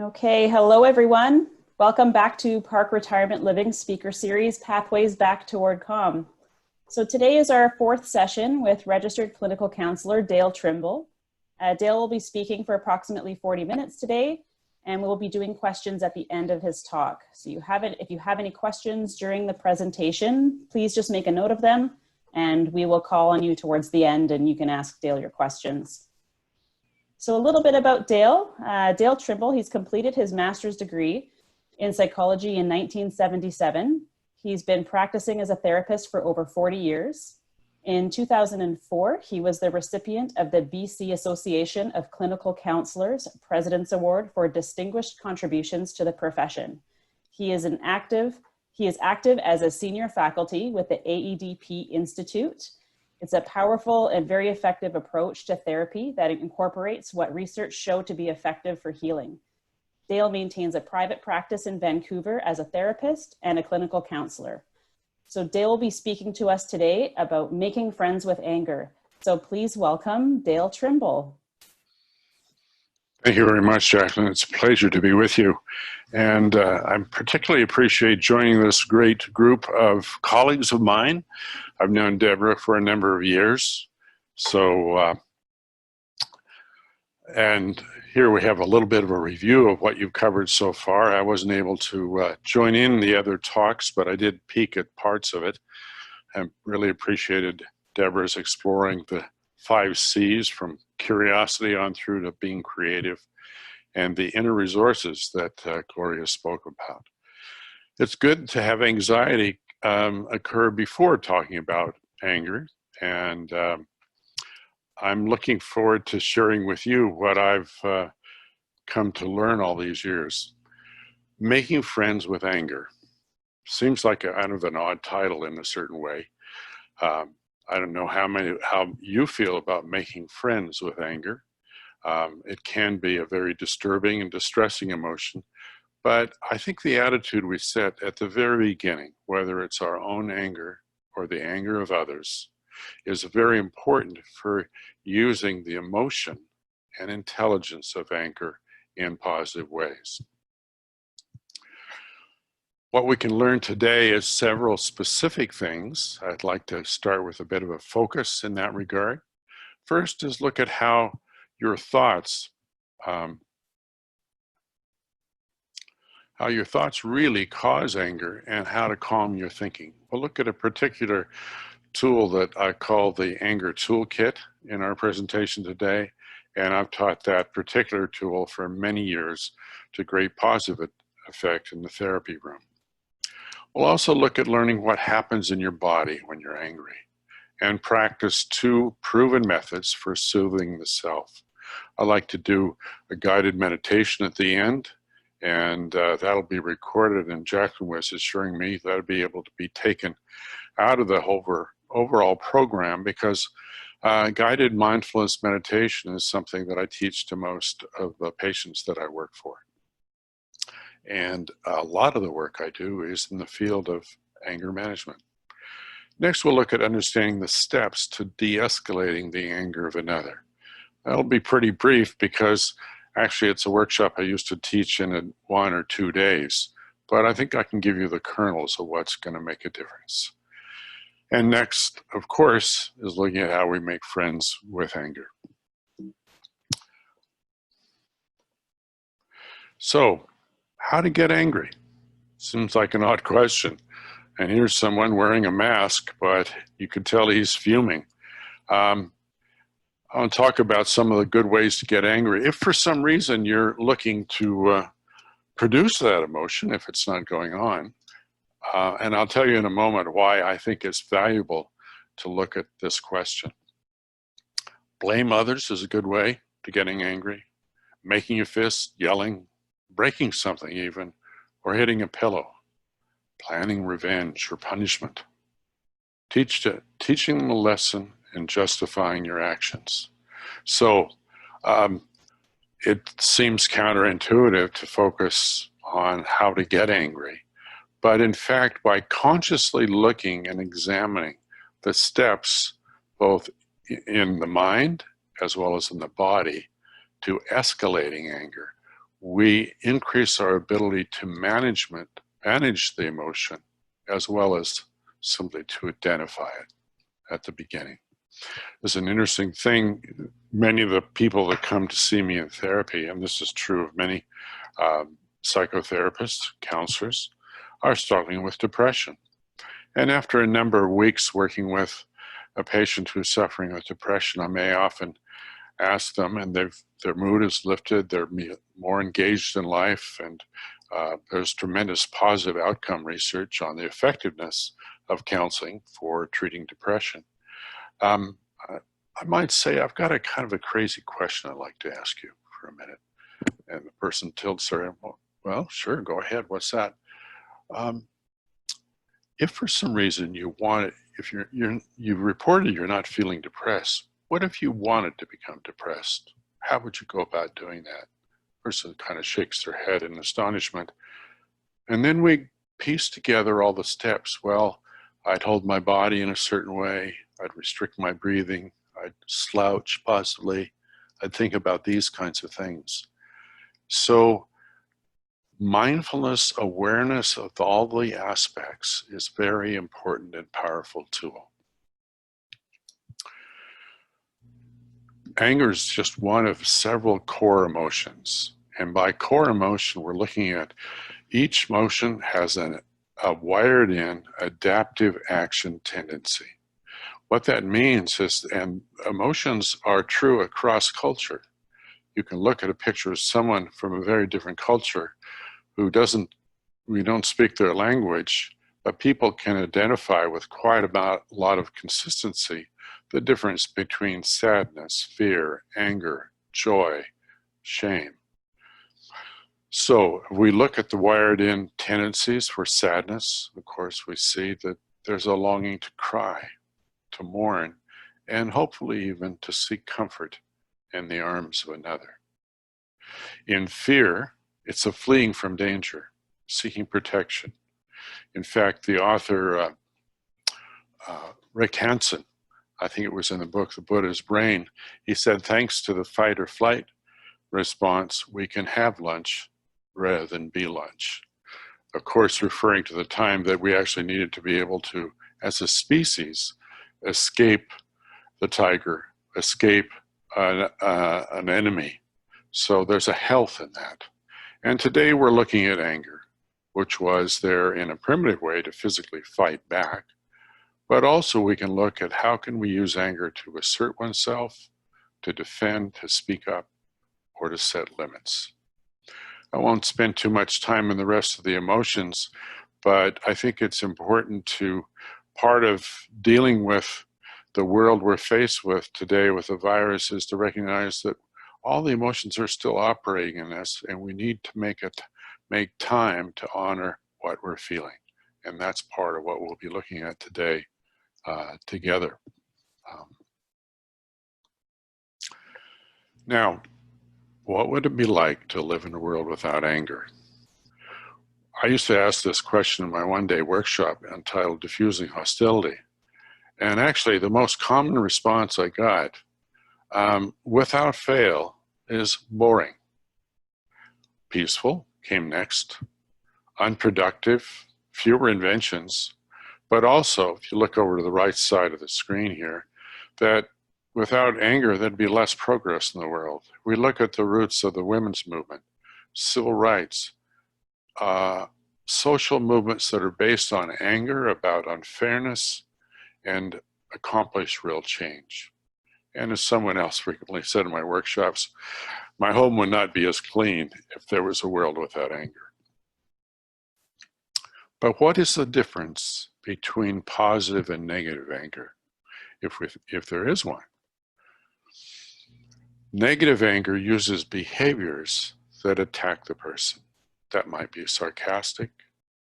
Okay, hello everyone. Welcome back to PARC Retirement Living Speaker Series, Pathways Back Toward Calm. So today is our fourth session with registered clinical counselor Dale Trimble. Dale will be speaking for approximately 40 minutes today, and we'll be doing questions at the end of his talk. So if you have any questions during the presentation, please just make a note of them, and we will call on you towards the end and you can ask Dale your questions. So a little bit about Dale. Dale Trimble, he's completed his master's degree in psychology in 1977. He's been practicing as a therapist for over 40 years. In 2004, he was the recipient of the BC Association of Clinical Counselors President's Award for Distinguished Contributions to the Profession. He is active as a senior faculty with the AEDP Institute. It's a powerful and very effective approach to therapy that incorporates what research showed to be effective for healing. Dale maintains a private practice in Vancouver as a therapist and a clinical counselor. So Dale will be speaking to us today about making friends with anger. So please welcome Dale Trimble. Thank you very much, Jacqueline. It's a pleasure to be with you. And I particularly appreciate joining this great group of colleagues of mine. I've known Deborah for a number of years. And here we have a little bit of a review of what you've covered so far. I wasn't able to join in the other talks, but I did peek at parts of it. I really appreciated Deborah's exploring the 5 C's, from curiosity on through to being creative, and the inner resources that Gloria spoke about. It's good to have anxiety occur before talking about anger, and I'm looking forward to sharing with you what I've come to learn all these years. Making friends with anger seems like kind of an odd title in a certain way. I don't know how you feel about making friends with anger. It can be a very disturbing and distressing emotion, but I think the attitude we set at the very beginning, whether it's our own anger or the anger of others, is very important for using the emotion and intelligence of anger in positive ways. What we can learn today is several specific things. I'd like to start with a bit of a focus in that regard. First is look at how your thoughts really cause anger and how to calm your thinking. We'll look at a particular tool that I call the Anger Toolkit in our presentation today, and I've taught that particular tool for many years to great positive effect in the therapy room. We'll also look at learning what happens in your body when you're angry and practice 2 proven methods for soothing the self. I like to do a guided meditation at the end, and that'll be recorded, and Jacqueline was assuring me that'll be able to be taken out of the overall program, because guided mindfulness meditation is something that I teach to most of the patients that I work for. And a lot of the work I do is in the field of anger management. Next, we'll look at understanding the steps to de-escalating the anger of another. That'll be pretty brief, because actually it's a workshop I used to teach in 1 or 2 days, but I think I can give you the kernels of what's going to make a difference. And next, of course, is looking at how we make friends with anger. So, how to get angry? Seems like an odd question. And here's someone wearing a mask, but you could tell he's fuming. I'll talk about some of the good ways to get angry. If for some reason you're looking to produce that emotion, if it's not going on, and I'll tell you in a moment why I think it's valuable to look at this question. Blame others is a good way to getting angry. Making a fist, yelling, breaking something even, or hitting a pillow. Planning revenge or punishment. Teaching them a lesson and justifying your actions. So it seems counterintuitive to focus on how to get angry. But in fact, by consciously looking and examining the steps, both in the mind as well as in the body, to escalating anger, we increase our ability to manage the emotion, as well as simply to identify it at the beginning. There's an interesting thing. Many of the people that come to see me in therapy, and this is true of many psychotherapists, counselors, are struggling with depression. And after a number of weeks working with a patient who's suffering with depression, I may often ask them, and their mood is lifted, they're more engaged in life, and there's tremendous positive outcome research on the effectiveness of counseling for treating depression. I might say, I've got a kind of a crazy question I'd like to ask you for a minute. And the person tilts their head, well, sure, go ahead, what's that? If for some reason you want, if you've reported you're not feeling depressed, what if you wanted to become depressed? How would you go about doing that? Person kind of shakes their head in astonishment. And then we piece together all the steps. Well, I'd hold my body in a certain way. I'd restrict my breathing. I'd slouch possibly. I'd think about these kinds of things. So mindfulness, awareness of all the aspects is very important and powerful tool. Anger is just one of several core emotions. And by core emotion, we're looking at each emotion has a wired-in adaptive action tendency. What that means is, and emotions are true across culture. You can look at a picture of someone from a very different culture who we don't speak their language, but people can identify with quite a lot of consistency the difference between sadness, fear, anger, joy, shame. So if we look at the wired-in tendencies for sadness, of course, we see that there's a longing to cry, to mourn, and hopefully even to seek comfort in the arms of another. In fear, it's a fleeing from danger, seeking protection. In fact, the author, Rick Hansen, I think it was in the book, The Buddha's Brain, he said, thanks to the fight or flight response, we can have lunch rather than be lunch. Of course, referring to the time that we actually needed to be able to, as a species, escape the tiger, escape an enemy. So there's a health in that. And today we're looking at anger, which was there in a primitive way to physically fight back. But also we can look at how can we use anger to assert oneself, to defend, to speak up, or to set limits. I won't spend too much time on the rest of the emotions, but I think it's important to, part of dealing with the world we're faced with today with the virus is to recognize that all the emotions are still operating in us, and we need to make time to honor what we're feeling. And that's part of what we'll be looking at today together. Now, what would it be like to live in a world without anger? I used to ask this question in my one-day workshop entitled Diffusing Hostility. And actually, the most common response I got, without fail, is boring. Peaceful came next. Unproductive, fewer inventions. But also, if you look over to the right side of the screen here, that without anger, there'd be less progress in the world. We look at the roots of the women's movement, civil rights, social movements that are based on anger, about unfairness, and accomplish real change. And as someone else frequently said in my workshops, my home would not be as clean if there was a world without anger. But what is the difference between positive and negative anger, if there is one? Negative anger uses behaviors that attack the person. That might be sarcastic,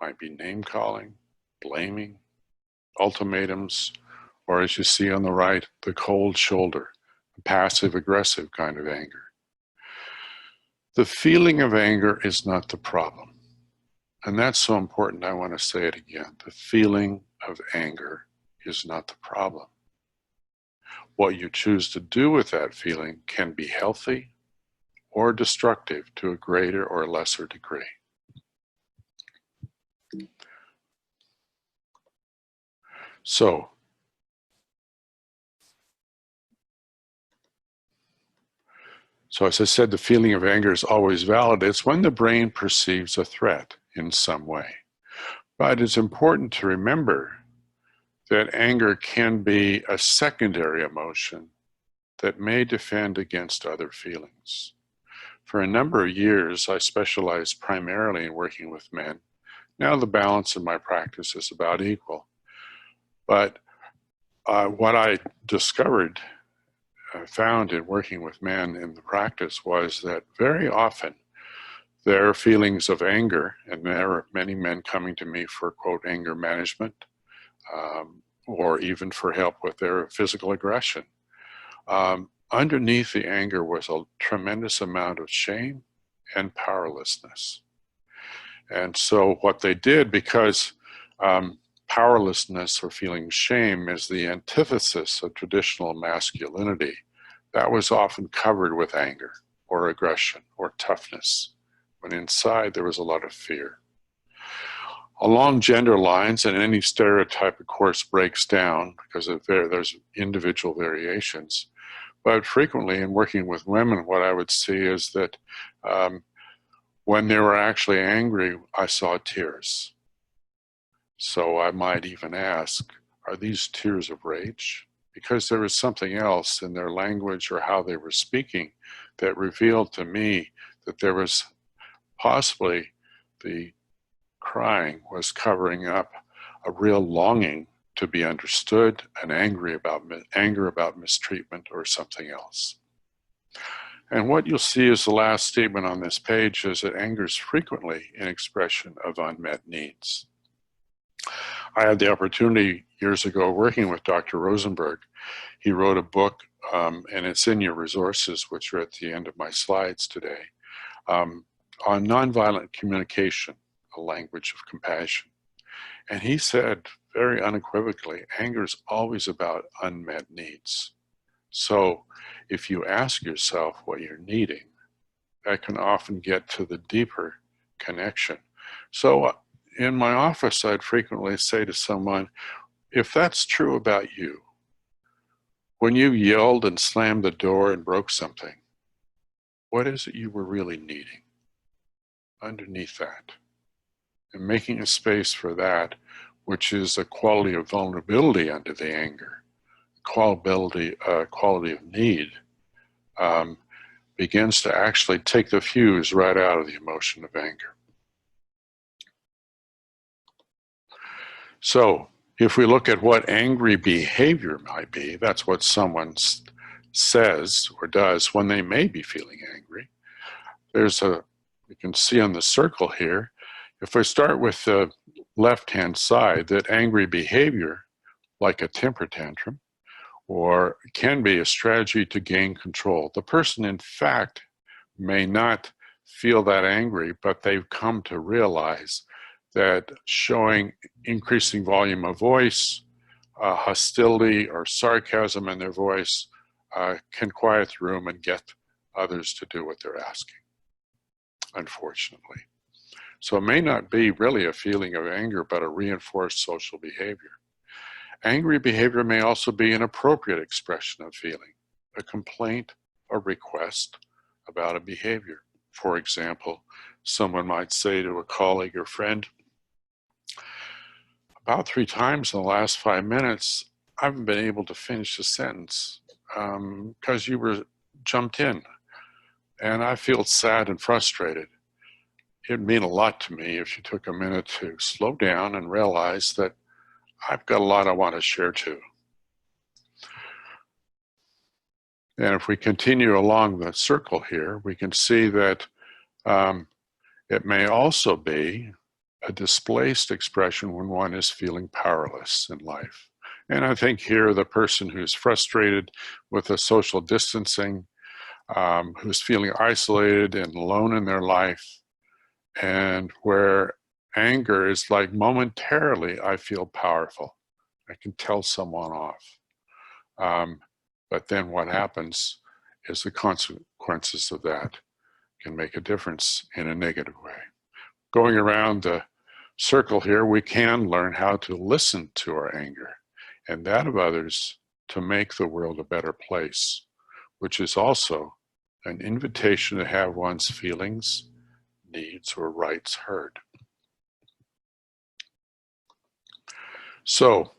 might be name-calling, blaming, ultimatums, or as you see on the right, the cold shoulder, the passive-aggressive kind of anger. The feeling of anger is not the problem. And that's so important, I want to say it again. The feeling of anger is not the problem. What you choose to do with that feeling can be healthy or destructive to a greater or lesser degree. So, as I said, the feeling of anger is always valid. It's when the brain perceives a threat in some way. But it's important to remember that anger can be a secondary emotion that may defend against other feelings. For a number of years, I specialized primarily in working with men. Now the balance in my practice is about equal. But what I found in working with men in the practice was that very often their feelings of anger, and there are many men coming to me for, quote, anger management, or even for help with their physical aggression. Underneath the anger was a tremendous amount of shame and powerlessness. And so what they did, because powerlessness or feeling shame is the antithesis of traditional masculinity, that was often covered with anger or aggression or toughness, when inside there was a lot of fear. Along gender lines, and any stereotype, of course, breaks down because there's individual variations. But frequently in working with women, what I would see is that when they were actually angry, I saw tears. So I might even ask, are these tears of rage? Because there was something else in their language or how they were speaking that revealed to me that there was possibly the crying was covering up a real longing to be understood and anger about mistreatment or something else. And what you'll see is the last statement on this page is that anger is frequently an expression of unmet needs. I had the opportunity years ago working with Dr. Rosenberg. He wrote a book, and it's in your resources, which are at the end of my slides today, on nonviolent communication, a language of compassion. And he said very unequivocally, anger is always about unmet needs. So if you ask yourself what you're needing, that can often get to the deeper connection. So in my office, I'd frequently say to someone, if that's true about you, when you yelled and slammed the door and broke something, what is it you were really needing underneath that? And making a space for that, which is a quality of vulnerability under the anger, quality of need, begins to actually take the fuse right out of the emotion of anger. So if we look at what angry behavior might be, that's what someone says or does when they may be feeling angry. You can see on the circle here, if I start with the left-hand side, that angry behavior, like a temper tantrum, or can be a strategy to gain control. The person, in fact, may not feel that angry, but they've come to realize that showing increasing volume of voice, hostility or sarcasm in their voice can quiet the room and get others to do what they're asking, unfortunately. So it may not be really a feeling of anger, but a reinforced social behavior. Angry behavior may also be an appropriate expression of feeling, a complaint or request about a behavior. For example, someone might say to a colleague or friend, about 3 times in the last 5 minutes, I haven't been able to finish a sentence because you were jumped in, and I feel sad and frustrated. It'd mean a lot to me if you took a minute to slow down and realize that I've got a lot I want to share too. And if we continue along the circle here, we can see that it may also be a displaced expression when one is feeling powerless in life. And I think here the person who's frustrated with the social distancing, who's feeling isolated and alone in their life, and where anger is like momentarily I feel powerful. I can tell someone off. But then what happens is the consequences of that can make a difference in a negative way. Going around the circle here, we can learn how to listen to our anger and that of others to make the world a better place, which is also an invitation to have one's feelings, needs, or rights heard. So,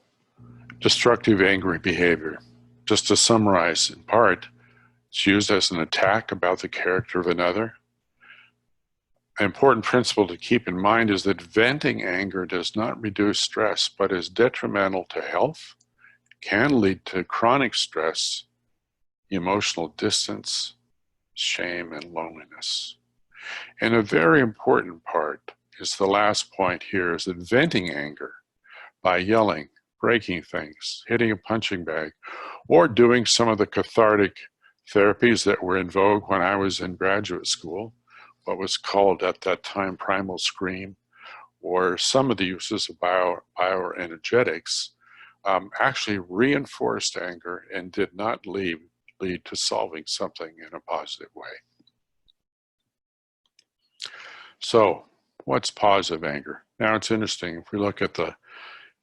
destructive angry behavior. Just to summarize in part, it's used as an attack about the character of another. An important principle to keep in mind is that venting anger does not reduce stress, but is detrimental to health, can lead to chronic stress, emotional distance, shame, and loneliness. And a very important part is the last point here, is that venting anger by yelling, breaking things, hitting a punching bag, or doing some of the cathartic therapies that were in vogue when I was in graduate school, what was called at that time primal scream, or some of the uses of bioenergetics, actually reinforced anger and did not lead to solving something in a positive way. So, what's positive anger? Now it's interesting, if we look at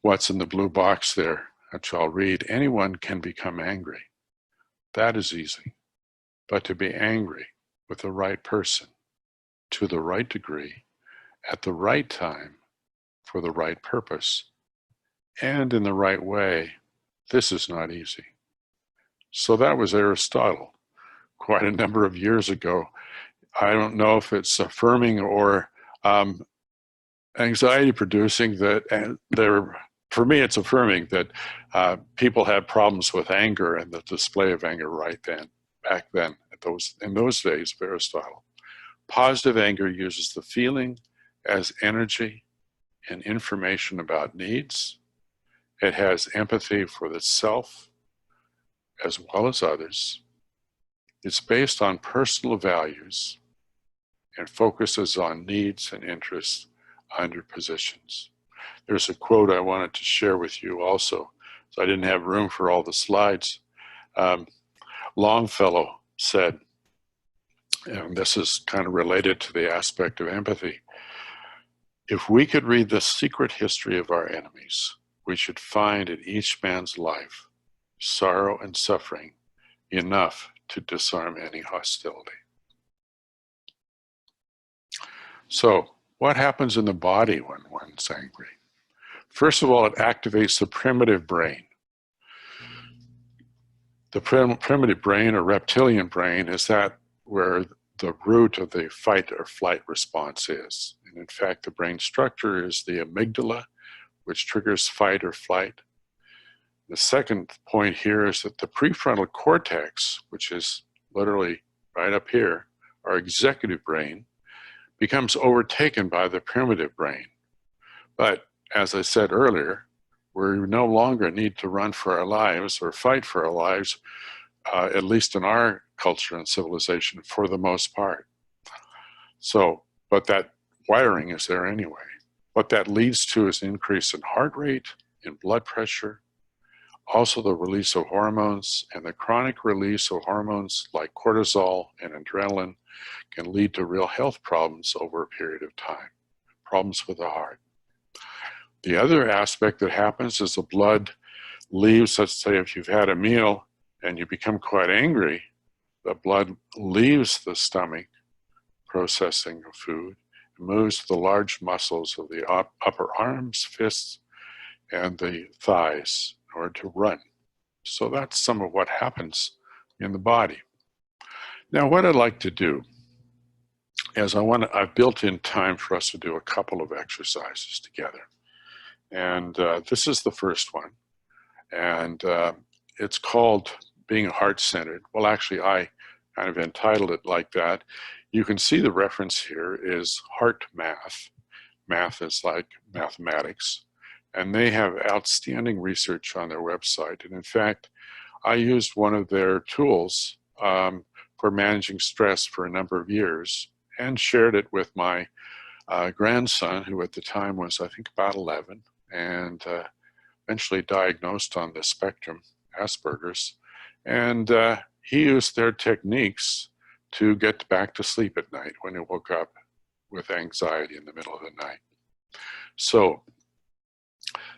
what's in the blue box there, which I'll read, anyone can become angry. That is easy. But to be angry with the right person, to the right degree, at the right time, for the right purpose, and in the right way, this is not easy. So that was Aristotle, quite a number of years ago. I don't know if it's affirming or anxiety producing that for me, it's affirming that people had problems with anger and the display of anger back then, in those days of Aristotle. Positive anger uses the feeling as energy and information about needs. It has empathy for the self as well as others. It's based on personal values and focuses on needs and interests under positions. There's a quote I wanted to share with you also, so I didn't have room for all the slides. Longfellow said, and this is kind of related to the aspect of empathy, if we could read the secret history of our enemies, we should find in each man's life sorrow and suffering enough to disarm any hostility. So, what happens in the body when one's angry? First of all, it activates the primitive brain. The primitive brain, or reptilian brain, is that where the root of the fight or flight response is. And in fact, the brain structure is the amygdala, which triggers fight or flight. The second point here is that the prefrontal cortex, which is literally right up here, our executive brain, becomes overtaken by the primitive brain. But as I said earlier, we no longer need to run for our lives or fight for our lives, at least in our culture and civilization, for the most part. So, but that wiring is there anyway. What that leads to is an increase in heart rate, in blood pressure, also the release of hormones, and the chronic release of hormones like cortisol and adrenaline can lead to real health problems over a period of time, problems with the heart. The other aspect that happens is the blood leaves, let's say if you've had a meal and you become quite angry, the blood leaves the stomach, processing of food, moves to the large muscles of the upper arms, fists, and the thighs in order to run. So that's some of what happens in the body. Now, what I'd like to do is I've built in time for us to do a couple of exercises together. And this is the first one. And it's called Being Heart-Centered. Well, actually, I kind of entitled it like that. You can see the reference here is Heart Math. Math is like mathematics. And they have outstanding research on their website. And in fact, I used one of their tools for managing stress for a number of years and shared it with my grandson, who at the time was, I think, about 11, and eventually diagnosed on the spectrum, Asperger's. And he used their techniques to get back to sleep at night when he woke up with anxiety in the middle of the night. So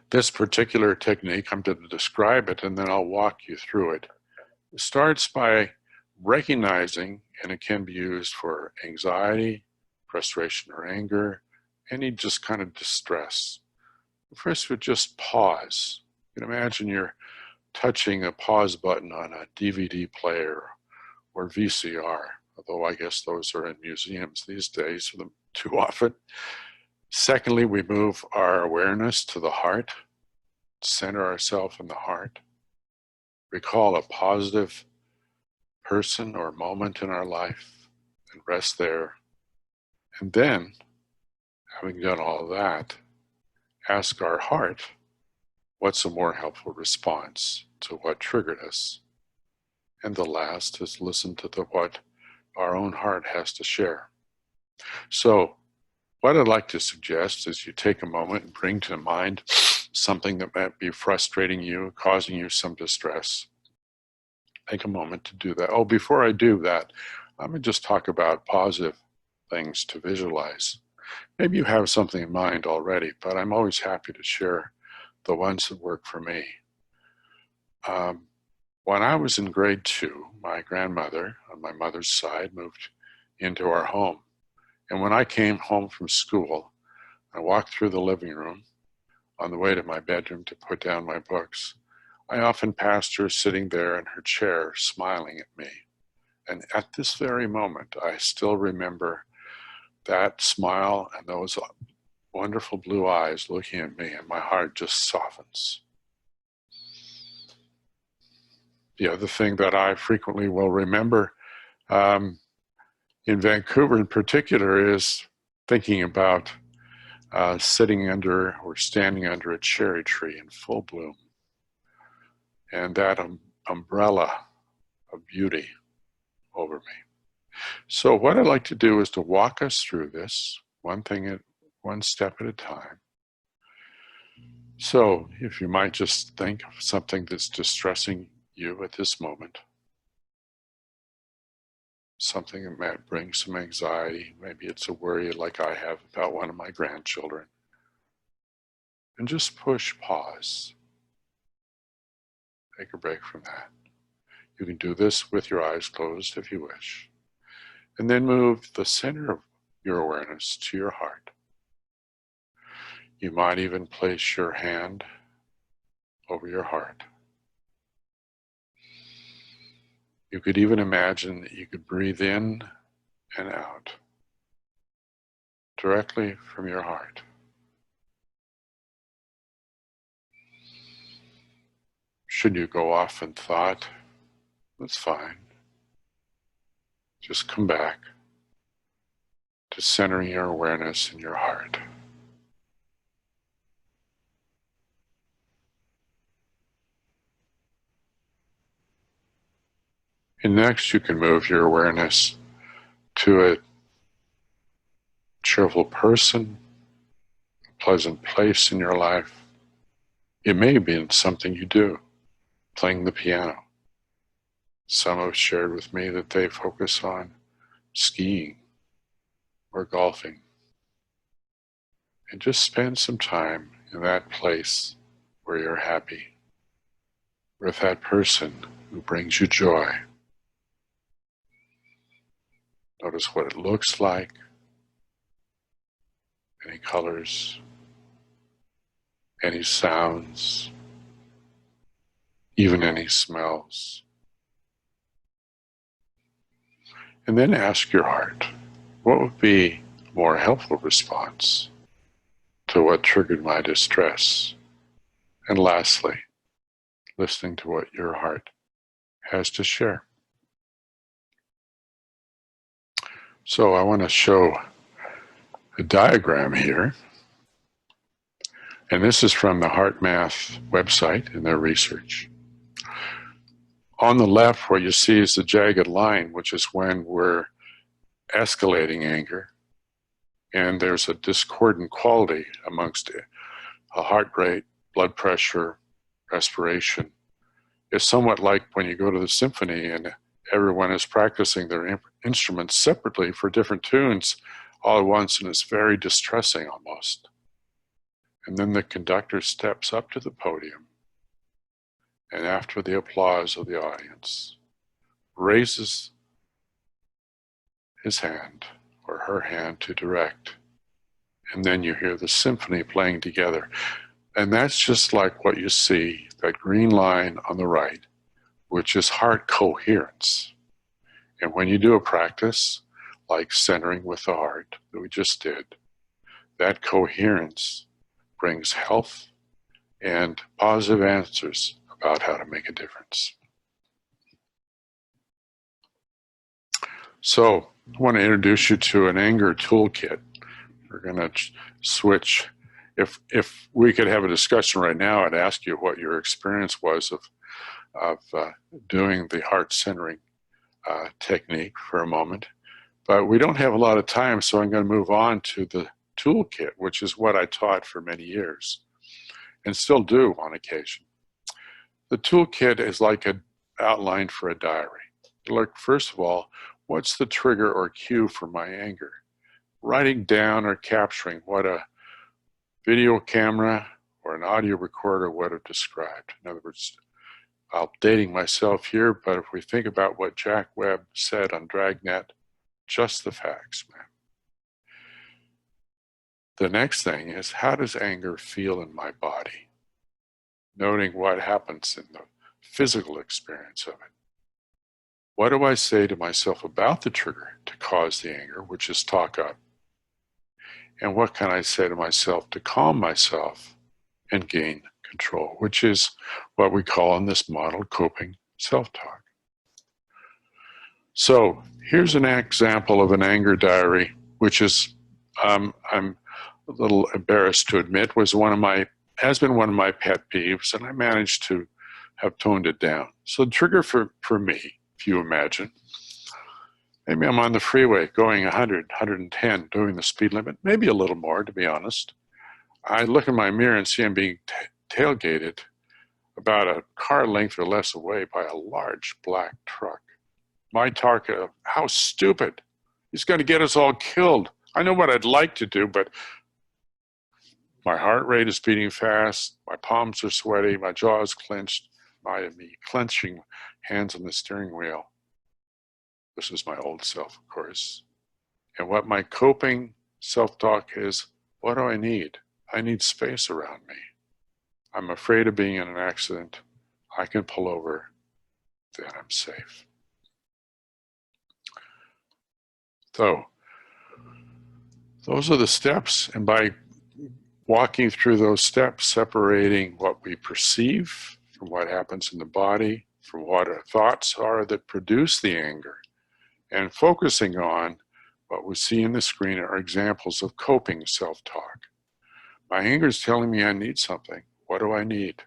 this particular technique, I'm going to describe it and then I'll walk you through it. It starts by recognizing, and it can be used for anxiety, frustration or anger, any just kind of distress. First, we just pause. You can imagine you're touching a pause button on a DVD player or VCR, although I guess those are in museums these days too often. Secondly, we move our awareness to the heart, center ourselves in the heart. Recall a positive person or moment in our life and rest there. And then, having done all of that, ask our heart, what's a more helpful response to what triggered us? And the last is listen to what our own heart has to share. So what I'd like to suggest is you take a moment and bring to mind something that might be frustrating you, causing you some distress. Take a moment to do that. Oh, before I do that, I'm going to just talk about positive things to visualize. Maybe you have something in mind already, but I'm always happy to share the ones that work for me. When I was in grade 2, my grandmother on my mother's side moved into our home. And when I came home from school, I walked through the living room on the way to my bedroom to put down my books. I often passed her sitting there in her chair, smiling at me. And at this very moment, I still remember that smile and those wonderful blue eyes looking at me, and my heart just softens. The other thing that I frequently will remember in Vancouver in particular is thinking about sitting under or standing under a cherry tree in full bloom, and that umbrella of beauty over me. So what I'd like to do is to walk us through this one step at a time. So if you might just think of something that's distressing you at this moment, something that might bring some anxiety. Maybe it's a worry like I have about one of my grandchildren. And just push pause. Take a break from that. You can do this with your eyes closed if you wish. And then move the center of your awareness to your heart. You might even place your hand over your heart. You could even imagine that you could breathe in and out directly from your heart. Should you go off in thought, that's fine. Just come back to centering your awareness in your heart. And next you can move your awareness to a cheerful person, a pleasant place in your life. It may be in something you do, playing the piano. Some have shared with me that they focus on skiing or golfing. And just spend some time in that place where you're happy, with that person who brings you joy. Notice what it looks like, any colors, any sounds, even any smells. And then ask your heart, what would be a more helpful response to what triggered my distress? And lastly, listening to what your heart has to share. So I want to show a diagram here. And this is from the HeartMath website in their research. On the left, what you see is the jagged line, which is when we're escalating anger. And there's a discordant quality amongst a heart rate, blood pressure, respiration. It's somewhat like when you go to the symphony and everyone is practicing their instruments separately for different tunes all at once, and it's very distressing almost. And then the conductor steps up to the podium, and after the applause of the audience, raises his hand or her hand to direct. And then you hear the symphony playing together. And that's just like what you see, that green line on the right, which is heart coherence. And when you do a practice like centering with the heart that we just did, that coherence brings health and positive answers about how to make a difference. So I want to introduce you to an anger toolkit. We're going to switch. If we could have a discussion right now, I'd ask you what your experience was of doing the heart centering technique for a moment. But we don't have a lot of time, so I'm going to move on to the toolkit, which is what I taught for many years and still do on occasion. The toolkit is like an outline for a diary. Look, first of all, what's the trigger or cue for my anger? Writing down or capturing what a video camera or an audio recorder would have described. In other words, I'm dating myself here, but if we think about what Jack Webb said on Dragnet, just the facts, man. The next thing is, how does anger feel in my body? Noting what happens in the physical experience of it. What do I say to myself about the trigger to cause the anger, which is talk up? And what can I say to myself to calm myself and gain control, which is what we call in this model coping self-talk. So here's an example of an anger diary, which is, I'm a little embarrassed to admit, has been one of my pet peeves, and I managed to have toned it down. So the trigger for me, if you imagine, maybe I'm on the freeway going 100, 110, doing the speed limit, maybe a little more, to be honest. I look in my mirror and see I'm being tailgated about a car length or less away by a large black truck. My target of how stupid. He's going to get us all killed. I know what I'd like to do, but my heart rate is beating fast. My palms are sweaty. My jaw is clenched. Me clenching hands on the steering wheel. This is my old self, of course. And what my coping self-talk is, what do I need? I need space around me. I'm afraid of being in an accident. I can pull over, then I'm safe. So, those are the steps, and by walking through those steps, separating what we perceive from what happens in the body, from what our thoughts are that produce the anger, and focusing on what we see in the screen are examples of coping self-talk. My anger is telling me I need something. What do I need?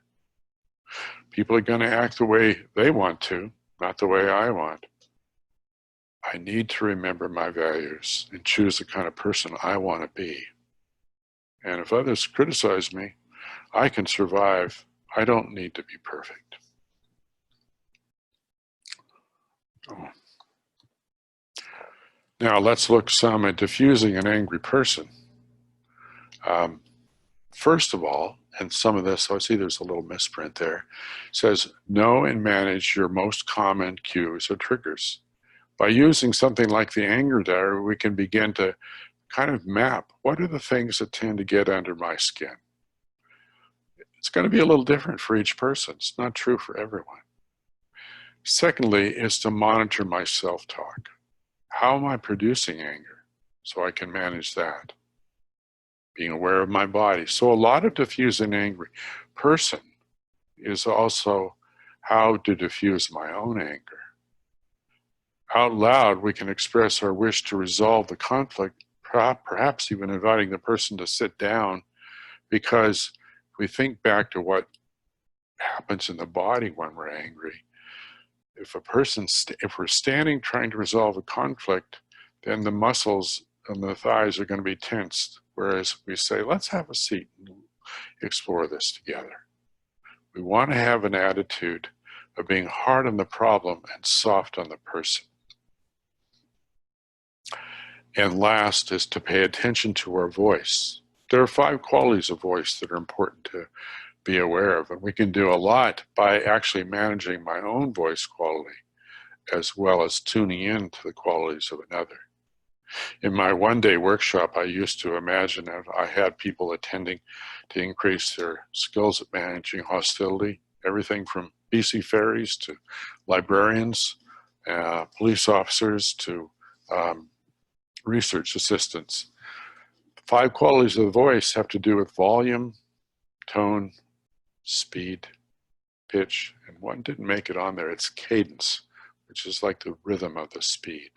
People are going to act the way they want to, not the way I want. I need to remember my values and choose the kind of person I want to be. And if others criticize me, I can survive. I don't need to be perfect. Oh. Now let's look some at diffusing an angry person. First of all, and some of this, so I see there's a little misprint there, says know and manage your most common cues or triggers. By using something like the anger diary, we can begin to kind of map what are the things that tend to get under my skin. It's going to be a little different for each person. It's not true for everyone. Secondly, is to monitor my self-talk. How am I producing anger so I can manage that? Being aware of my body. So a lot of diffusing an angry person is also how to diffuse my own anger. Out loud, we can express our wish to resolve the conflict, perhaps even inviting the person to sit down, because if we think back to what happens in the body when we're angry, if we're standing trying to resolve a conflict, then the muscles and the thighs are going to be tensed. Whereas we say, let's have a seat and explore this together. We want to have an attitude of being hard on the problem and soft on the person. And last is to pay attention to our voice. There are 5 qualities of voice that are important to be aware of, and we can do a lot by actually managing my own voice quality as well as tuning in to the qualities of another. In my one-day workshop, I used to imagine that I had people attending to increase their skills at managing hostility, everything from BC ferries to librarians, police officers to research assistants. 5 qualities of the voice have to do with volume, tone, speed, pitch, and one didn't make it on there. It's cadence, which is like the rhythm of the speed.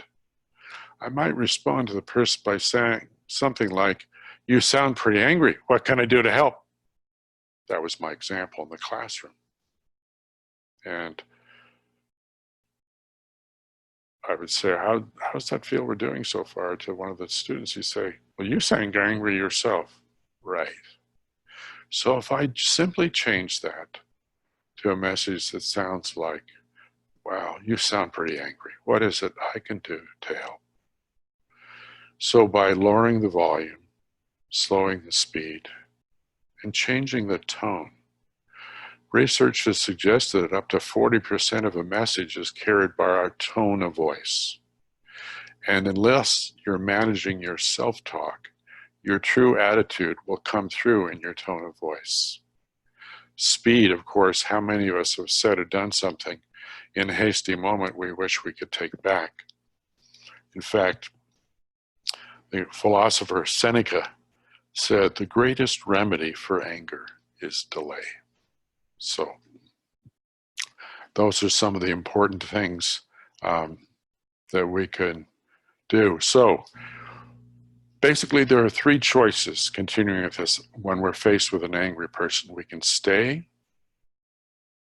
I might respond to the person by saying something like, "You sound pretty angry. What can I do to help?" That was my example in the classroom. And I would say, how's that feel we're doing so far? To one of the students, you say, "Well, you sound angry yourself." Right. So if I simply change that to a message that sounds like, "Wow, you sound pretty angry. What is it I can do to help?" So by lowering the volume, slowing the speed, and changing the tone, research has suggested that up to 40% of a message is carried by our tone of voice. And unless you're managing your self-talk, your true attitude will come through in your tone of voice. Speed, of course, how many of us have said or done something in a hasty moment we wish we could take back? In fact, the philosopher Seneca said the greatest remedy for anger is delay. So those are some of the important things that we can do. So basically, there are 3 choices continuing with this when we're faced with an angry person. We can stay,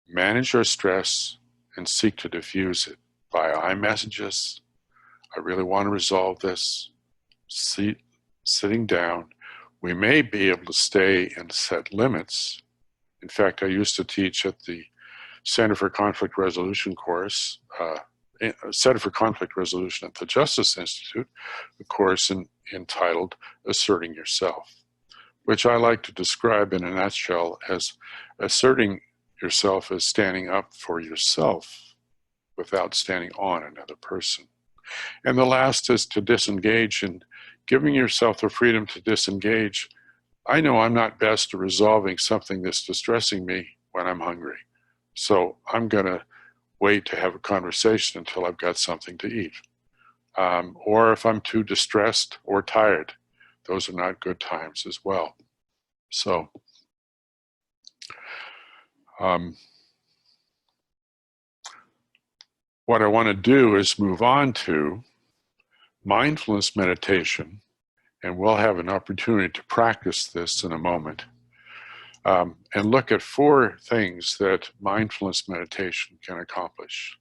manage our stress, and seek to diffuse it by iMessages. I really want to resolve this. Sitting down. We may be able to stay and set limits. In fact, I used to teach at the Center for Conflict Resolution course, Center for Conflict Resolution at the Justice Institute, a course entitled Asserting Yourself, which I like to describe in a nutshell as asserting yourself as standing up for yourself without standing on another person. And the last is to disengage, and giving yourself the freedom to disengage. I know I'm not best at resolving something that's distressing me when I'm hungry. So I'm going to wait to have a conversation until I've got something to eat. Or if I'm too distressed or tired, those are not good times as well. So what I want to do is move on to mindfulness meditation, and we'll have an opportunity to practice this in a moment, and look at 4 things that mindfulness meditation can accomplish.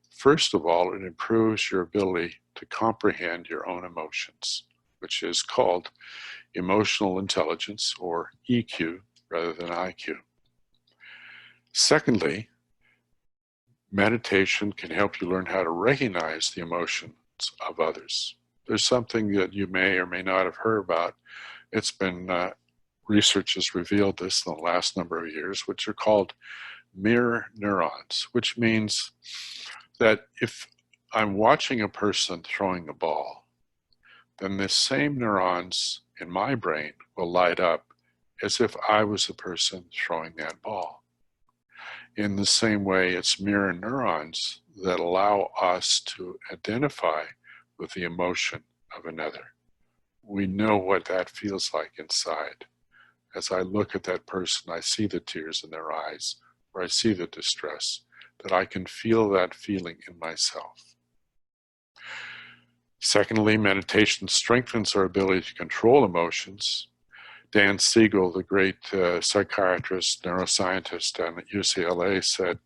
First of all, it improves your ability to comprehend your own emotions, which is called emotional intelligence, or EQ, rather than IQ. Secondly, meditation can help you learn how to recognize the emotions of others. There's something that you may or may not have heard about. It's been, research has revealed this in the last number of years, which are called mirror neurons, which means that if I'm watching a person throwing a ball, then the same neurons in my brain will light up as if I was the person throwing that ball. In the same way, it's mirror neurons that allow us to identify with the emotion of another. We know what that feels like inside. As I look at that person, I see the tears in their eyes, or I see the distress, that I can feel that feeling in myself. Secondly, meditation strengthens our ability to control emotions. Dan Siegel, the great psychiatrist, neuroscientist at UCLA, said,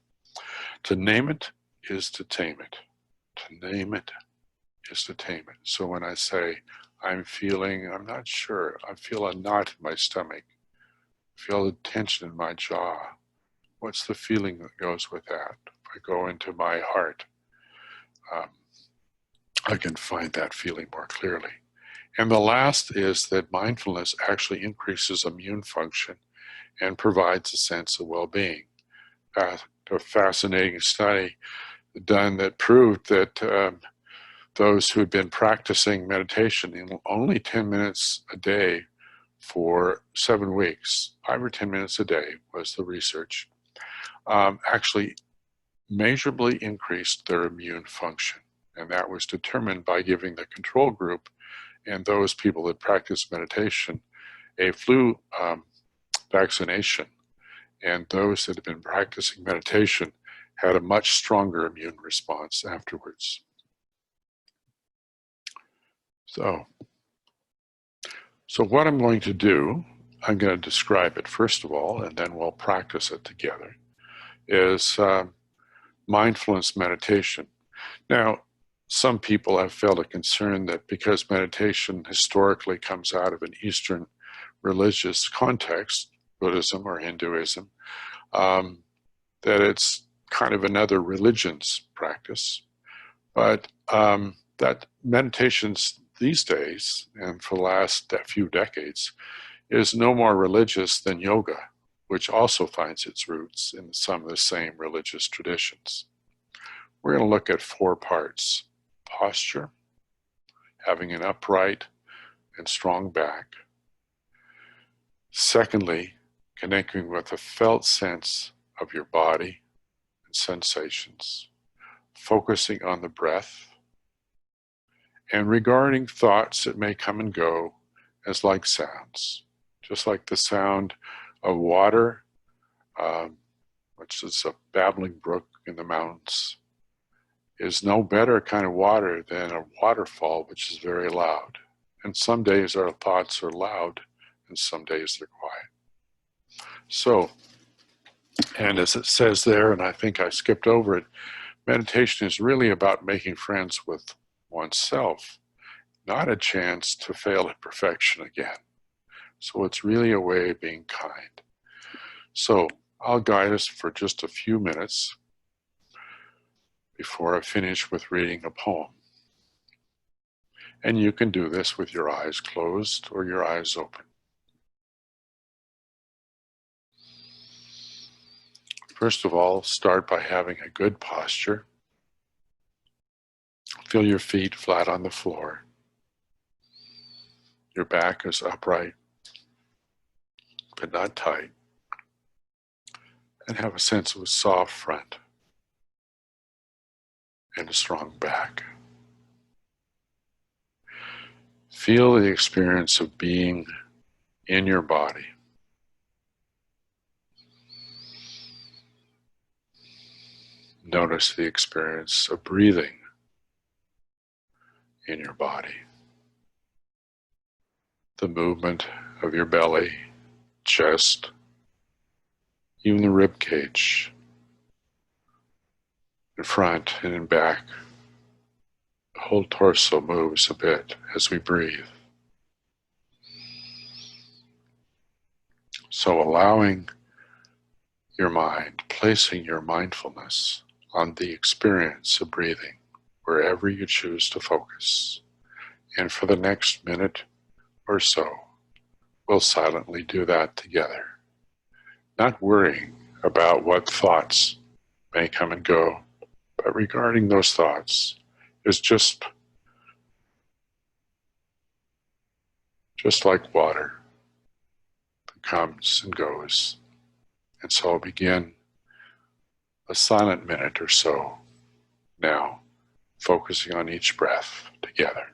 "To name it is to tame it. To name it is to tame it." So when I say, I'm not sure, I feel a knot in my stomach, feel the tension in my jaw, What's the feeling that goes with that? If I go into my heart, I can find that feeling more clearly. And the last is that mindfulness actually increases immune function and provides a sense of well-being. A fascinating study done that proved that those who had been practicing meditation in only 10 minutes a day for 7 weeks, 5 or 10 minutes a day was the research, actually measurably increased their immune function. And that was determined by giving the control group and those people that practice meditation a flu vaccination. And those that had been practicing meditation had a much stronger immune response afterwards. So what I'm going to do, I'm going to describe it first of all, and then we'll practice it together, is mindfulness meditation. Now, some people have felt a concern that because meditation historically comes out of an Eastern religious context, Buddhism or Hinduism, that it's kind of another religion's practice. But that meditations these days, and for the last few decades, is no more religious than yoga, which also finds its roots in some of the same religious traditions. We're going to look at 4 parts: posture, having an upright and strong back. Secondly, connecting with a felt sense of your body and sensations, focusing on the breath, and regarding thoughts that may come and go as like sounds, just like the sound of water, which is a babbling brook in the mountains, is no better kind of water than a waterfall, which is very loud. And some days our thoughts are loud, and some days they're quiet. So, and as it says there, and I think I skipped over it, meditation is really about making friends with oneself, not a chance to fail at perfection again. So it's really a way of being kind. So I'll guide us for just a few minutes before I finish with reading a poem. And you can do this with your eyes closed or your eyes open. First of all, start by having a good posture. Feel your feet flat on the floor. Your back is upright, but not tight. And have a sense of a soft front and a strong back. Feel the experience of being in your body. Notice the experience of breathing in your body. The movement of your belly, chest, even the rib cage, in front and in back. The whole torso moves a bit as we breathe. So allowing your mind, placing your mindfulness on the experience of breathing wherever you choose to focus. And for the next minute or so, we'll silently do that together, not worrying about what thoughts may come and go, but regarding those thoughts is just like water that comes and goes. And so I'll begin a silent minute or so now, focusing on each breath together.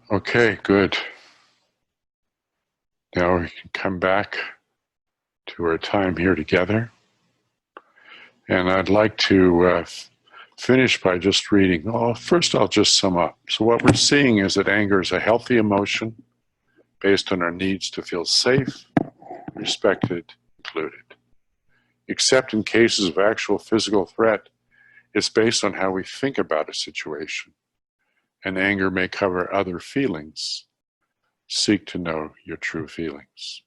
Okay, good. Now we can come back to our time here together. And I'd like to finish by just reading. Oh, first, I'll just sum up. So what we're seeing is that anger is a healthy emotion based on our needs to feel safe, respected, included. Except in cases of actual physical threat, it's based on how we think about a situation. And anger may cover other feelings. Seek to know your true feelings.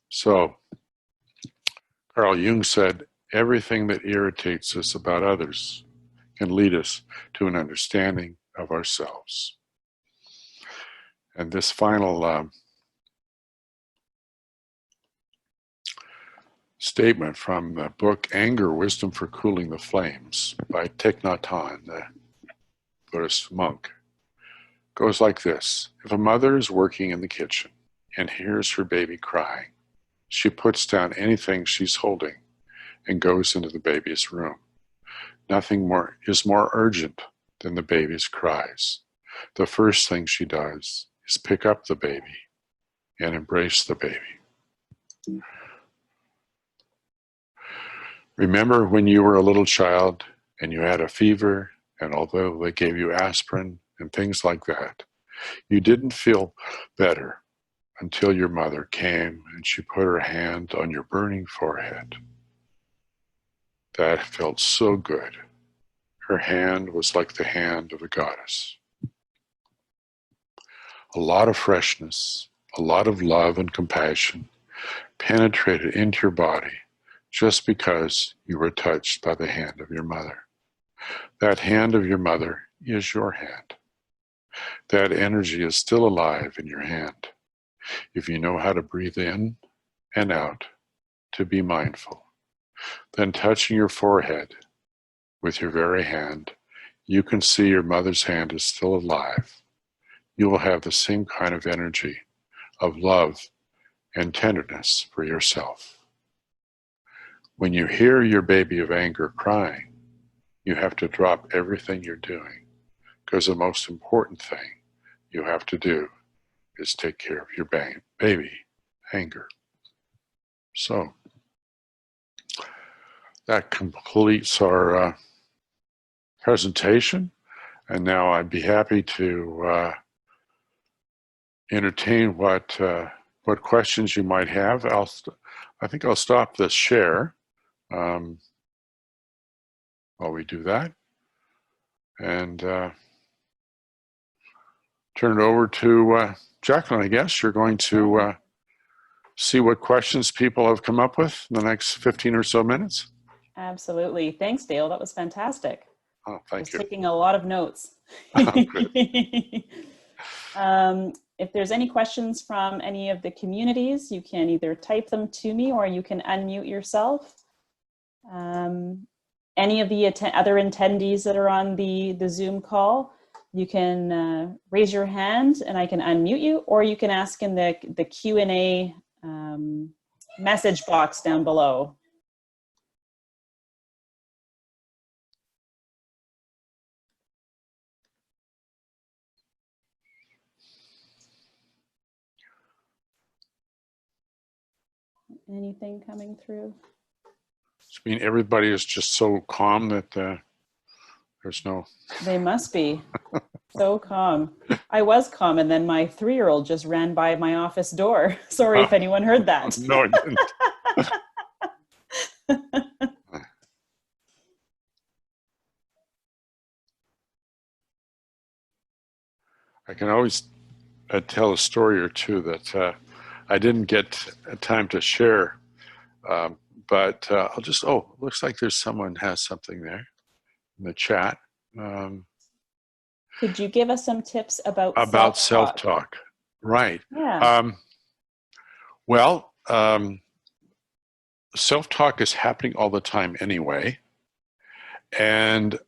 So, Carl Jung said, everything that irritates us about others can lead us to an understanding of ourselves. And this final statement from the book Anger, Wisdom for Cooling the Flames by Thich Nhat Hanh, the Buddhist monk, goes like this. If a mother is working in the kitchen and hears her baby crying, she puts down anything she's holding and goes into the baby's room. Nothing more is more urgent than the baby's cries. The first thing she does is pick up the baby and embrace the baby. Remember when you were a little child and you had a fever, and although they gave you aspirin and things like that, you didn't feel better until your mother came and she put her hand on your burning forehead. That felt so good. Her hand was like the hand of a goddess. A lot of freshness, a lot of love and compassion penetrated into your body just because you were touched by the hand of your mother. That hand of your mother is your hand. That energy is still alive in your hand. If you know how to breathe in and out, to be mindful, then touching your forehead with your very hand, you can see your mother's hand is still alive. You will have the same kind of energy of love and tenderness for yourself. When you hear your baby of anger crying, you have to drop everything you're doing, because the most important thing you have to do is take care of your baby anger. So that completes our presentation, and now I'd be happy to entertain what questions you might have. I think I'll stop the share while we do that, and turn it over to Jacqueline. I guess you're going to see what questions people have come up with in the next 15 or so minutes. Absolutely. Thanks, Dale. That was fantastic. Oh, thank you. Taking a lot of notes. If there's any questions from any of the communities, you can either type them to me or you can unmute yourself. Any of the other attendees that are on the Zoom call, you can raise your hand and I can unmute you, or you can ask in the Q&A message box down below. Anything coming through? I mean, everybody is just so calm that there's no... They must be so calm. I was calm, and then my 3-year-old just ran by my office door. Sorry if anyone heard that. No, it didn't. I can always tell a story or two that I didn't get time to share, but I'll just, looks like there's someone has something there in the chat. Could you give us some tips about self-talk? Right. Yeah. Well, self-talk is happening all the time anyway. And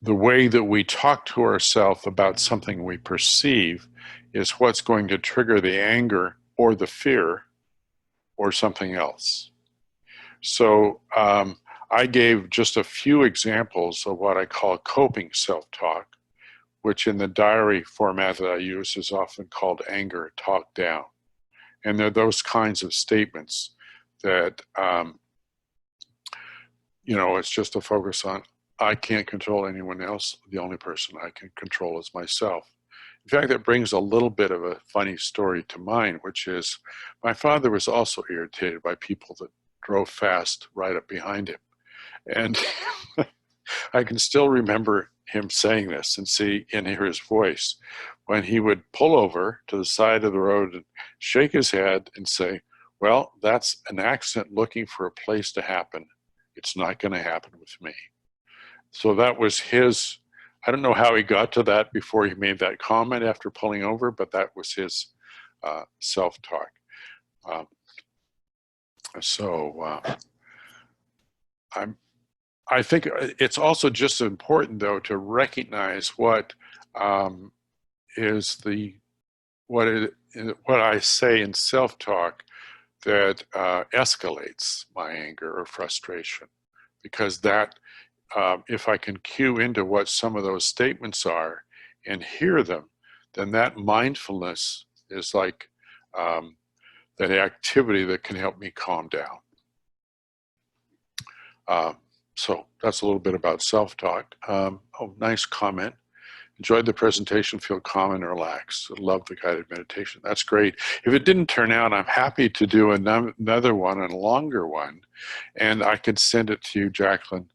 the way that we talk to ourselves about something we perceive is what's going to trigger the anger or the fear or something else. So I gave just a few examples of what I call coping self-talk, which in the diary format that I use is often called anger talked down. And there are those kinds of statements that, you know, it's just a focus on, I can't control anyone else. The only person I can control is myself. In fact, that brings a little bit of a funny story to mind, which is my father was also irritated by people that drove fast right up behind him. And I can still remember him saying this and see and hear his voice when he would pull over to the side of the road and shake his head and say, well, that's an accident looking for a place to happen. It's not going to happen with me. So that was his, I don't know how he got to that before he made that comment after pulling over, but that was his self-talk. I think it's also just important, though, to recognize what is what I say in self-talk that escalates my anger or frustration, because that if I can cue into what some of those statements are and hear them, then that mindfulness is like that activity that can help me calm down. So that's a little bit about self-talk. Oh, nice comment. Enjoyed the presentation, feel calm and relaxed. Love the guided meditation. That's great. If it didn't turn out, I'm happy to do another one, and a longer one, and I could send it to you, Jacqueline.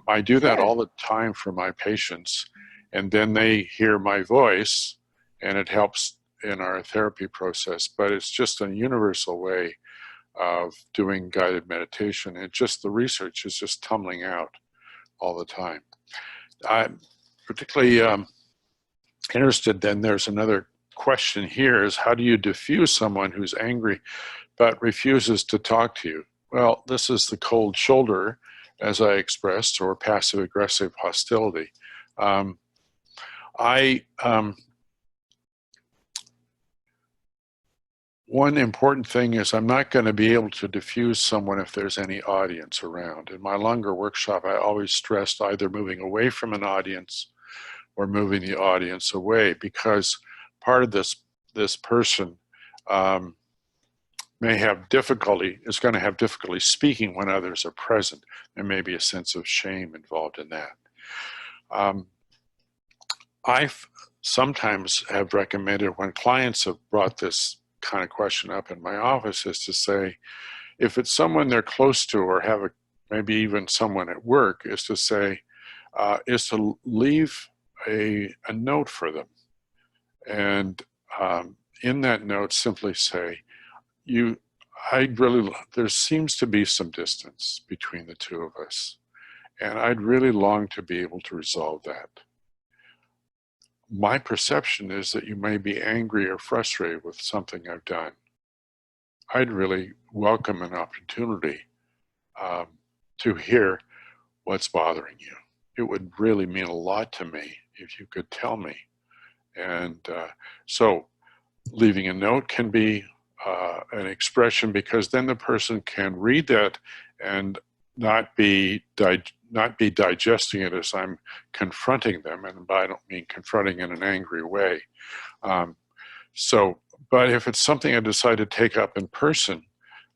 I do that all the time for my patients, and then they hear my voice, and it helps in our therapy process, but it's just a universal way of doing guided meditation. And just the research is just tumbling out all the time. I'm particularly interested, then there's another question here, is how do you diffuse someone who's angry but refuses to talk to you? Well, this is the cold shoulder, as I expressed, or passive aggressive hostility. One important thing is I'm not going to be able to diffuse someone if there's any audience around. In my longer workshop, I always stressed either moving away from an audience or moving the audience away, because part of this person may have difficulty, is going to have difficulty speaking when others are present. There may be a sense of shame involved in that. I sometimes have recommended, when clients have brought this kind of question up in my office, is to say, if it's someone they're close to or have maybe even someone at work, is to say, is to leave a note for them. And in that note, simply say, there seems to be some distance between the two of us, and I'd really long to be able to resolve that. My perception is that you may be angry or frustrated with something I've done. I'd really welcome an opportunity to hear what's bothering you. It would really mean a lot to me if you could tell me. And so leaving a note can be an expression, because then the person can read that and not be digesting it as I'm confronting them, and I don't mean confronting in an angry way. But if it's something I decide to take up in person,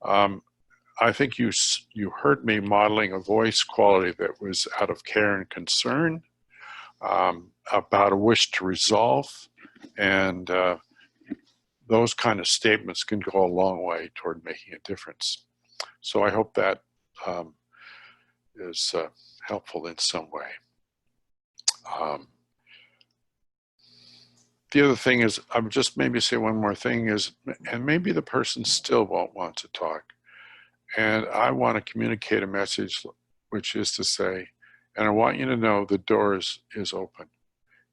I think you heard me modeling a voice quality that was out of care and concern, about a wish to resolve, and those kind of statements can go a long way toward making a difference. So I hope that is helpful in some way. The other thing is, I would just maybe say one more thing is, and maybe the person still won't want to talk, and I want to communicate a message, which is to say, and I want you to know the door is open.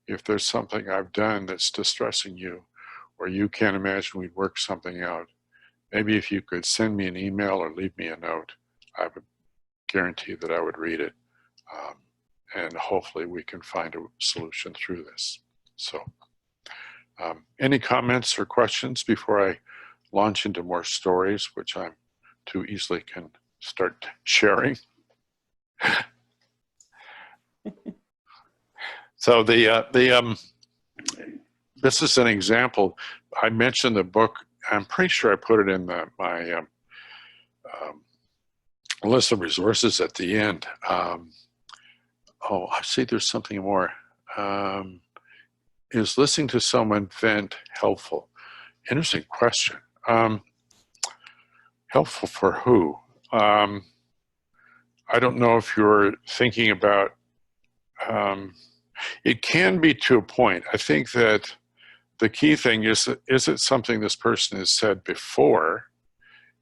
If there's something I've done that's distressing you, or you can't imagine we'd work something out, maybe if you could send me an email or leave me a note, I would guarantee that I would read it, and hopefully we can find a solution through this. So any comments or questions before I launch into more stories, which I'm too easily can start sharing? So this is an example. I mentioned the book. I'm pretty sure I put it in my list of resources at the end. Oh, I see there's something more. Is listening to someone vent helpful? Interesting question. Helpful for who? I don't know if you're thinking about, it can be to a point. I think that the key thing is it something this person has said before?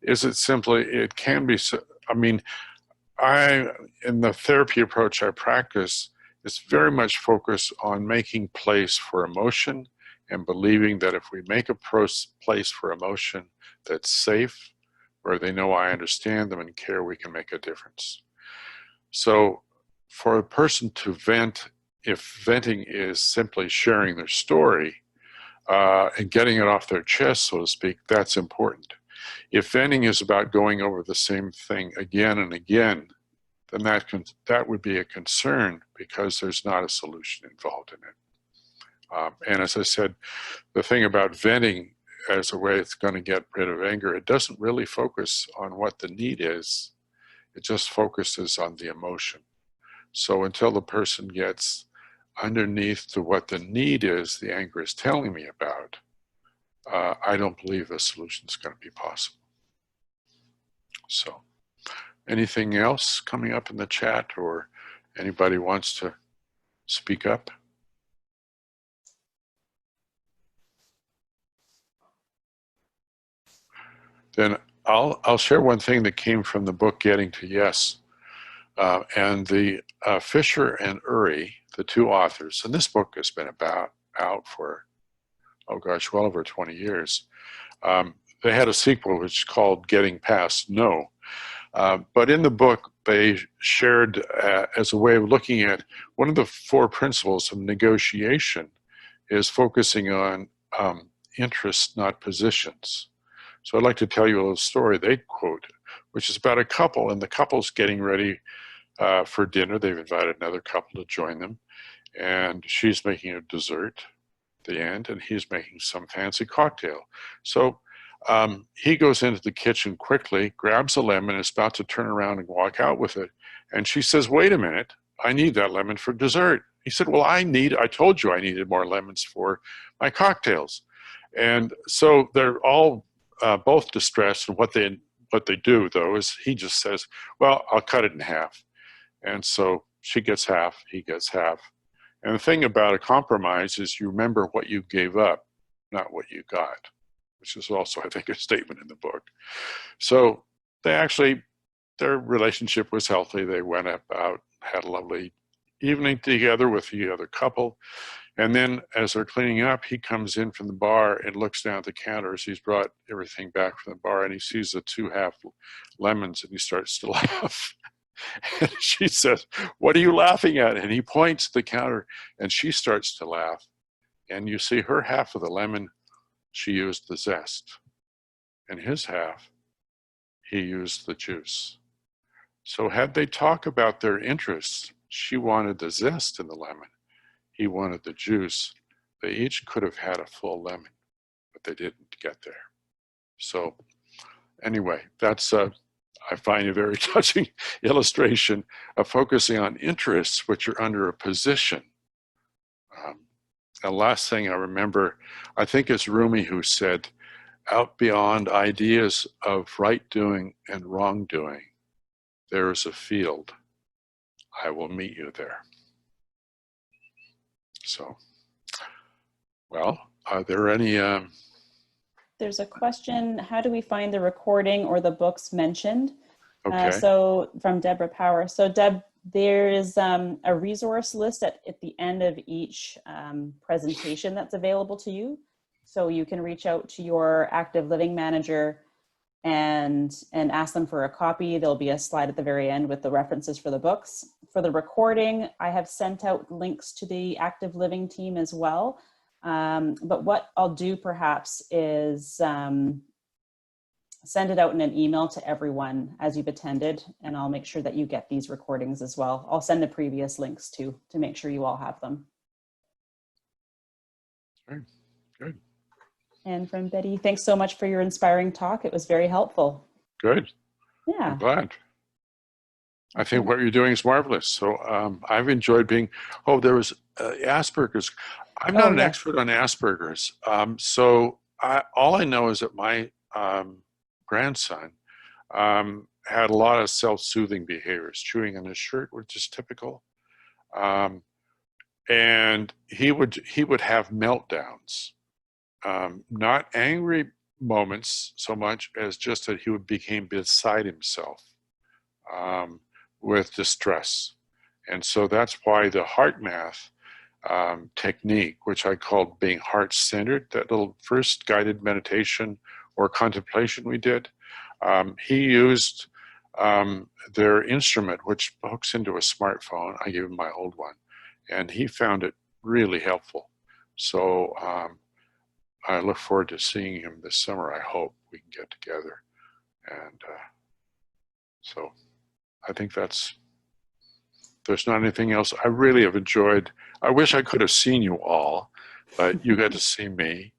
Is it simply, it can be, I mean, in the therapy approach I practice, it's very much focused on making place for emotion and believing that if we make a place for emotion that's safe, where they know I understand them and care, we can make a difference. So for a person to vent, if venting is simply sharing their story and getting it off their chest, so to speak, that's important. If venting is about going over the same thing again and again, then that would be a concern because there's not a solution involved in it. And as I said, the thing about venting as a way it's going to get rid of anger, it doesn't really focus on what the need is. It just focuses on the emotion. So until the person gets underneath to what the need is the anger is telling me about, I don't believe a solution is going to be possible. So anything else coming up in the chat, or anybody wants to speak up? Then I'll share one thing that came from the book Getting to Yes. And the Fisher and Uri, the two authors, and this book has been out for, oh gosh, well over 20 years. They had a sequel which is called Getting Past No. But in the book, they shared as a way of looking at one of the 4 principles of negotiation is focusing on interests, not positions. So I'd like to tell you a little story they quote, which is about a couple, and the couple's getting ready for dinner. They've invited another couple to join them, and she's making a dessert at the end, and he's making some fancy cocktail. So he goes into the kitchen quickly, grabs a lemon, and is about to turn around and walk out with it. And she says, "Wait a minute, I need that lemon for dessert." He said, "Well, I told you I needed more lemons for my cocktails." And so they're all both distressed. And what they do, though, is he just says, "Well, I'll cut it in half." And so she gets half, he gets half. And the thing about a compromise is you remember what you gave up, not what you got, which is also, I think, a statement in the book. So their relationship was healthy. They went out, had a lovely evening together with the other couple. And then as they're cleaning up, he comes in from the bar and looks down at the counter as he's brought everything back from the bar, and he sees the 2 half lemons, and he starts to laugh. And she says, "What are you laughing at?" And he points to the counter, and she starts to laugh. And you see her half of the lemon, she used the zest. And his half, he used the juice. So had they talked about their interests, she wanted the zest in the lemon, he wanted the juice. They each could have had a full lemon, but they didn't get there. So anyway, that's I find a very touching illustration of focusing on interests which are under a position. The last thing I remember, I think it's Rumi who said, "Out beyond ideas of right doing and wrong doing, there is a field. I will meet you there." So, well, are there any... There's a question, how do we find the recording or the books mentioned? Okay. So from Deborah Power. So Deb, there is a resource list at the end of each presentation that's available to you. So you can reach out to your active living manager and ask them for a copy. There'll be a slide at the very end with the references for the books. For the recording, I have sent out links to the active living team as well. But what I'll do perhaps is send it out in an email to everyone as you've attended, and I'll make sure that you get these recordings as well. I'll send the previous links too, to make sure you all have them. Okay, good, And from Betty, thanks so much for your inspiring talk. It was very helpful. good. Yeah. I'm glad. I think what you're doing is marvelous. So I've enjoyed being, there was Asperger's. I'm not an Yeah. expert on Asperger's. All I know is that my grandson had a lot of self-soothing behaviors, chewing on his shirt, which is typical. And he would have meltdowns, not angry moments so much as just that he became beside himself with distress. And so that's why the heart math technique, which I called being heart-centered, that little first guided meditation or contemplation we did, he used their instrument, which hooks into a smartphone. I gave him my old one, and he found it really helpful. So I look forward to seeing him this summer. I hope we can get together. And so I think there's not anything else. I really have enjoyed, I wish I could have seen you all, but you got to see me.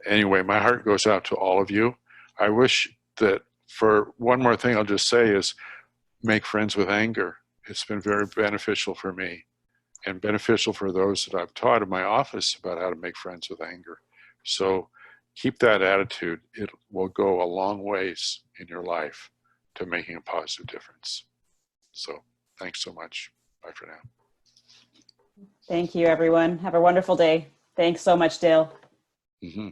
Anyway, my heart goes out to all of you. I wish that, for one more thing I'll just say is, make friends with anger. It's been very beneficial for me and beneficial for those that I've taught in my office about how to make friends with anger. So keep that attitude. It will go a long ways in your life to making a positive difference. So thanks so much. Bye for now. Thank you, everyone. Have a wonderful day. Thanks so much, Dale. Mm-hmm.